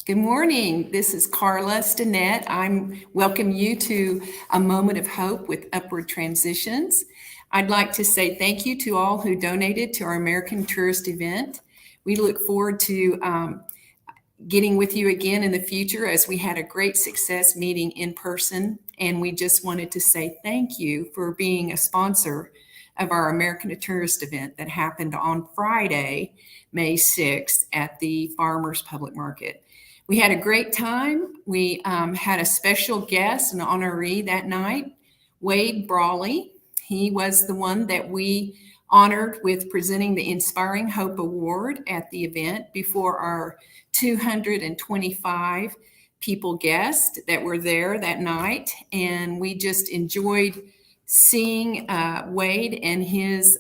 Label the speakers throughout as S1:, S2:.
S1: Good morning. This is Carla Stinnett. I'm welcome you to a moment of hope with Upward Transitions. I'd like to say thank you to all who donated to our American Tourist event. We look forward to getting with you again in the future as we had a great success meeting in person. And we just wanted to say thank you for being a sponsor of our American Tourist event that happened on Friday, May 6th at the Farmers Public Market. We had a great time. We had a special guest, an honoree that night, Wade Brawley. He was the one that we honored with presenting the Inspiring Hope Award at the event before our 225 people guests that were there that night. And we just enjoyed seeing Wade and his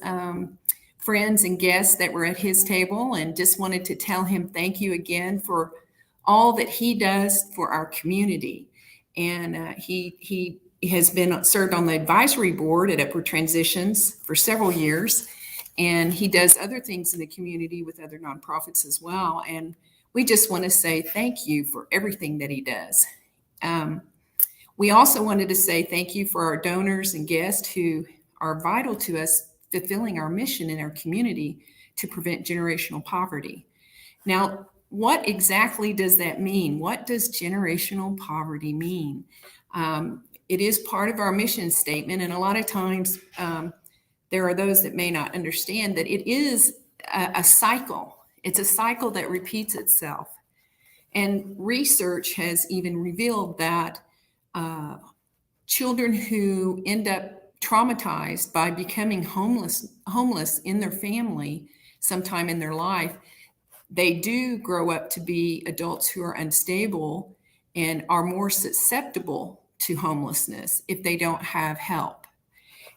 S1: friends and guests that were at his table, and just wanted to tell him thank you again for all that he does for our community. And he has been served on the advisory board at Upward Transitions for several years, and he does other things in the community with other nonprofits as well. And we just want to say thank you for everything that he does. We also wanted to say thank you for our donors and guests who are vital to us fulfilling our mission in our community to prevent generational poverty. Now, what exactly does that mean? What does generational poverty mean? It is part of our mission statement, and a lot of times there are those that may not understand that it is a cycle. It's a cycle that repeats itself. And research has even revealed that children who end up traumatized by becoming homeless in their family sometime in their life, they do grow up to be adults who are unstable and are more susceptible to homelessness if they don't have help.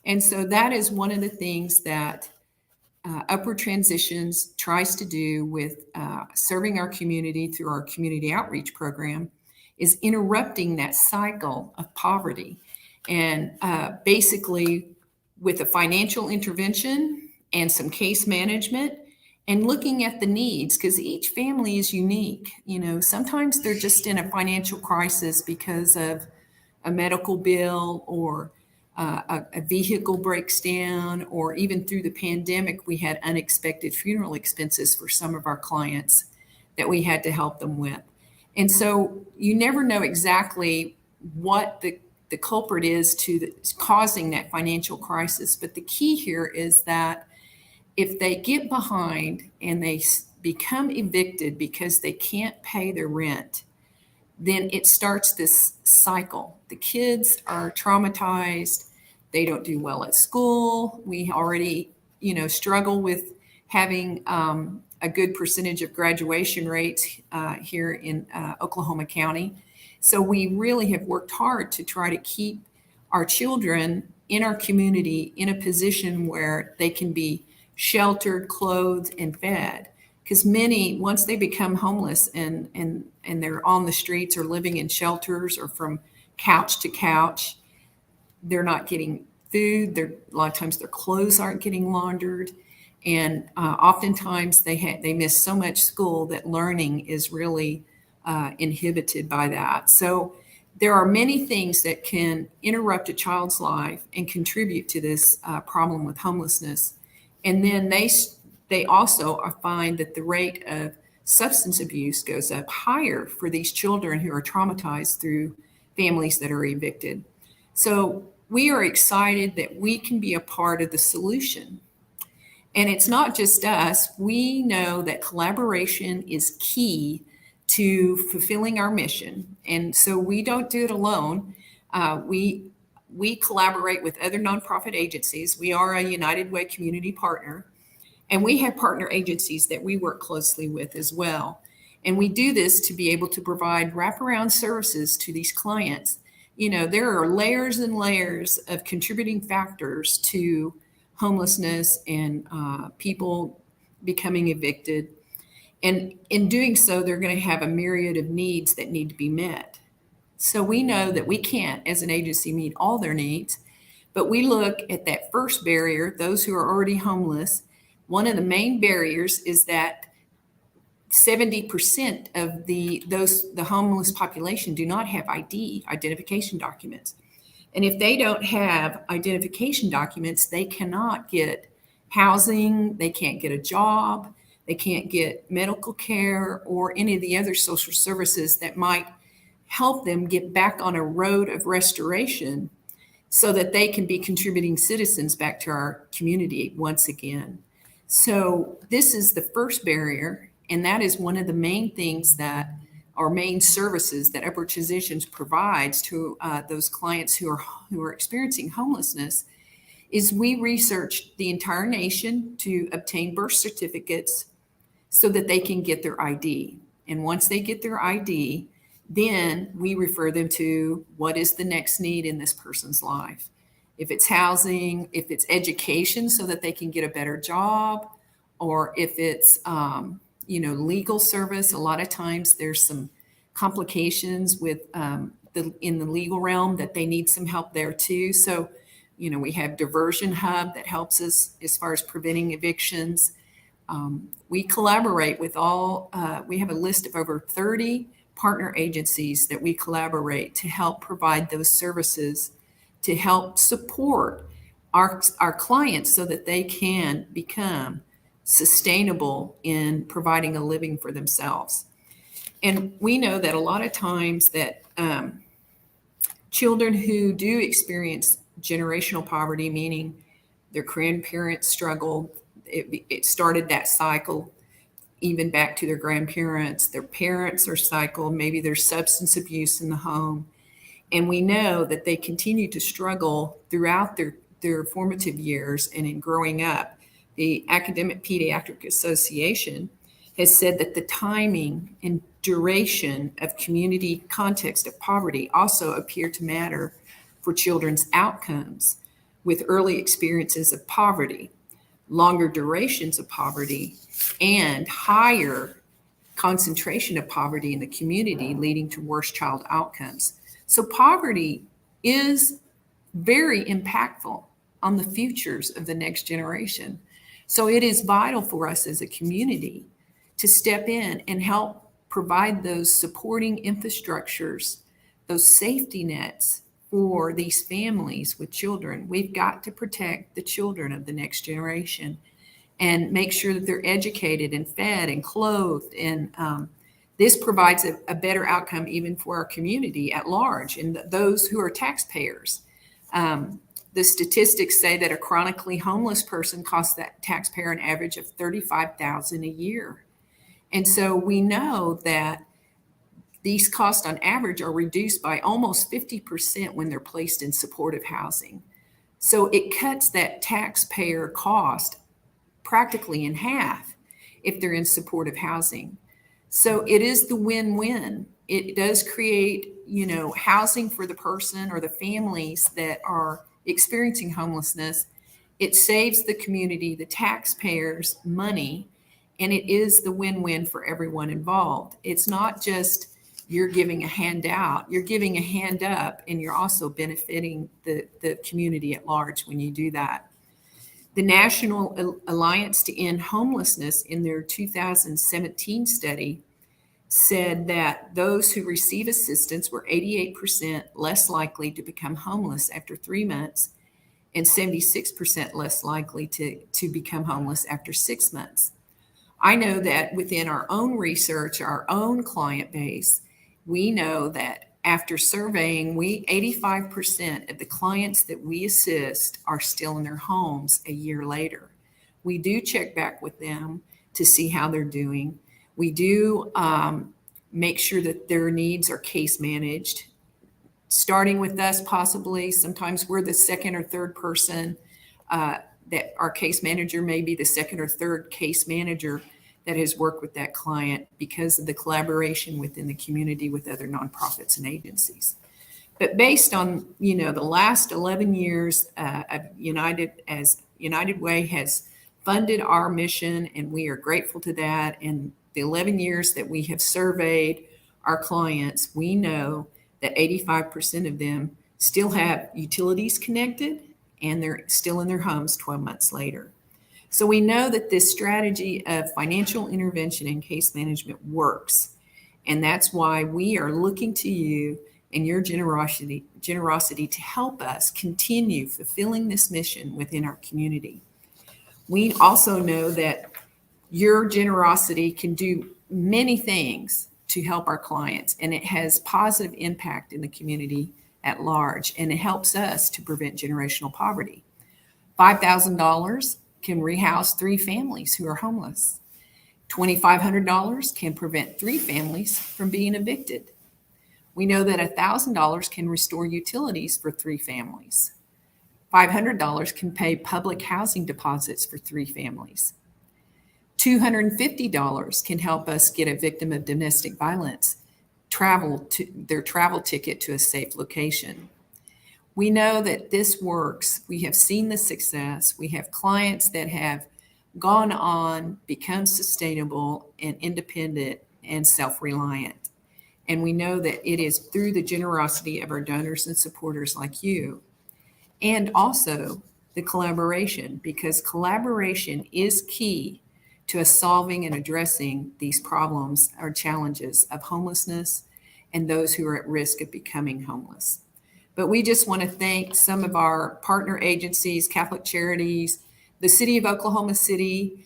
S1: And so that is one of the things that Upward Transitions tries to do with serving our community through our community outreach program, is interrupting that cycle of poverty. And basically with a financial intervention and some case management, and looking at the needs, because each family is unique. You know, sometimes they're just in a financial crisis because of a medical bill, or a vehicle breaks down, or even through the pandemic, we had unexpected funeral expenses for some of our clients that we had to help them with. And so you never know exactly what the culprit is to causing that financial crisis. But the key here is that if they get behind and they become evicted because they can't pay their rent, then it starts this cycle. The kids are traumatized. They don't do well at school. We already, struggle with having a good percentage of graduation rates here in Oklahoma County. So we really have worked hard to try to keep our children in our community in a position where they can be sheltered, clothed, and fed. Because many, once they become homeless and they're on the streets or living in shelters or from couch to couch, they're not getting food. A lot of times their clothes aren't getting laundered. And oftentimes they miss so much school that learning is really inhibited by that. So there are many things that can interrupt a child's life and contribute to this problem with homelessness. And then they also find that the rate of substance abuse goes up higher for these children who are traumatized through families that are evicted. So we are excited that we can be a part of the solution. And it's not just us. We know that collaboration is key to fulfilling our mission. And so we don't do it alone. We collaborate with other nonprofit agencies. We are a United Way community partner, and we have partner agencies that we work closely with as well. And we do this to be able to provide wraparound services to these clients. There are layers and layers of contributing factors to homelessness and people becoming evicted. And in doing so, they're going to have a myriad of needs that need to be met. So we know that we can't, as an agency, meet all their needs, but we look at that first barrier, those who are already homeless. One of the main barriers is that 70% of the homeless population do not have identification documents. And if they don't have identification documents, they cannot get housing, they can't get a job, they can't get medical care or any of the other social services that might help them get back on a road of restoration so that they can be contributing citizens back to our community once again. So this is the first barrier, and that is one of the main things that our main services that Upward Transitions provides to those clients who are experiencing homelessness is we research the entire nation to obtain birth certificates so that they can get their ID. And once they get their ID, then we refer them to what is the next need in this person's life. If it's housing, if it's education so that they can get a better job, or if it's legal service. A lot of times there's some complications with in the legal realm that they need some help there too. So, we have Diversion Hub that helps us as far as preventing evictions. We collaborate with we have a list of over 30 partner agencies that we collaborate to help provide those services to help support our clients so that they can become sustainable in providing a living for themselves. And we know that a lot of times that children who do experience generational poverty, meaning their grandparents struggle, it started that cycle even back to their grandparents, their parents are cycled, maybe there's substance abuse in the home. And we know that they continue to struggle throughout their formative years and in growing up. The Academic Pediatric Association has said that the timing and duration of community context of poverty also appear to matter for children's outcomes with early experiences of poverty, longer durations of poverty, and higher concentration of poverty in the community, leading to worse child outcomes. So poverty is very impactful on the futures of the next generation. So it is vital for us as a community to step in and help provide those supporting infrastructures, those safety nets for these families with children. We've got to protect the children of the next generation and make sure that they're educated and fed and clothed. And this provides a better outcome even for our community at large and those who are taxpayers. The statistics say that a chronically homeless person costs that taxpayer an average of $35,000 a year. And so we know that these costs on average are reduced by almost 50% when they're placed in supportive housing. So it cuts that taxpayer cost practically in half if they're in supportive housing. So it is the win-win. It does create, housing for the person or the families that are experiencing homelessness. It saves the community, the taxpayers, money, and it is the win-win for everyone involved. It's not just you're giving a handout, you're giving a hand up, and you're also benefiting the community at large when you do that. The National Alliance to End Homelessness, in their 2017 study, said that those who receive assistance were 88% less likely to become homeless after 3 months and 76% less likely to become homeless after 6 months. I know that within our own research, our own client base, we know that after surveying, 85% of the clients that we assist are still in their homes a year later. We do check back with them to see how they're doing. We do make sure that their needs are case managed, starting with us possibly. Sometimes we're the second or third person that our case manager may be the second or third case manager that has worked with that client because of the collaboration within the community with other nonprofits and agencies. But based on, the last 11 years of United Way has funded our mission, and we are grateful to that. And the 11 years that we have surveyed our clients, we know that 85% of them still have utilities connected and they're still in their homes 12 months later. So we know that this strategy of financial intervention and case management works. And that's why we are looking to you and your generosity to help us continue fulfilling this mission within our community. We also know that your generosity can do many things to help our clients, and it has positive impact in the community at large, and it helps us to prevent generational poverty. $5,000 can rehouse 3 families who are homeless. $2,500 can prevent 3 families from being evicted. We know that $1,000 can restore utilities for 3 families. $500 can pay public housing deposits for 3 families. $250 can help us get a victim of domestic violence their travel ticket to a safe location. We know that this works. We have seen the success. We have clients that have gone on, become sustainable and independent and self-reliant. And we know that it is through the generosity of our donors and supporters like you, and also the collaboration, because collaboration is key to us solving and addressing these problems or challenges of homelessness and those who are at risk of becoming homeless. But we just want to thank some of our partner agencies, Catholic Charities, the City of Oklahoma City.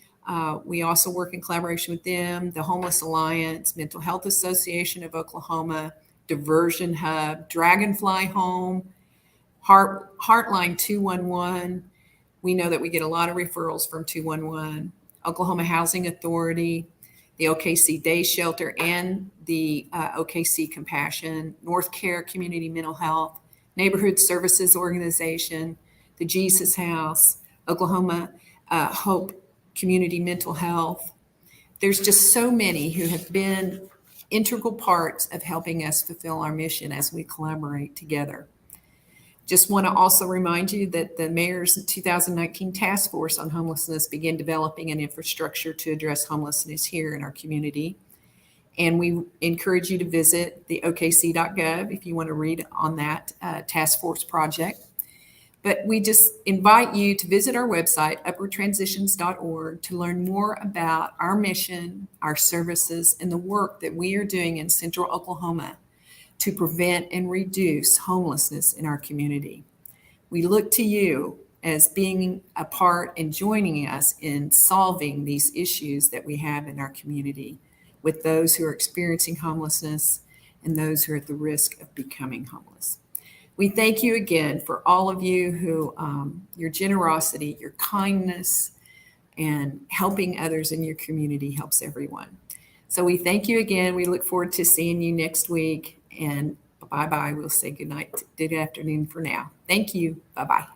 S1: We also work in collaboration with them, the Homeless Alliance, Mental Health Association of Oklahoma, Diversion Hub, Dragonfly Home, Heartline 211. We know that we get a lot of referrals from 211, Oklahoma Housing Authority, the OKC Day Shelter, and the OKC Compassion, North Care Community Mental Health, Neighborhood Services Organization, the Jesus House, Oklahoma Hope Community Mental Health. There's just so many who have been integral parts of helping us fulfill our mission as we collaborate together. Just want to also remind you that the mayor's 2019 task force on homelessness began developing an infrastructure to address homelessness here in our community. And we encourage you to visit the okc.gov if you want to read on that task force project. But we just invite you to visit our website, upwardtransitions.org, to learn more about our mission, our services, and the work that we are doing in Central Oklahoma to prevent and reduce homelessness in our community. We look to you as being a part and joining us in solving these issues that we have in our community with those who are experiencing homelessness and those who are at the risk of becoming homeless. We thank you again for all of you who, your generosity, your kindness, and helping others in your community helps everyone. So we thank you again. We look forward to seeing you next week. And bye-bye. We'll say good night, good afternoon for now. Thank you. Bye-bye.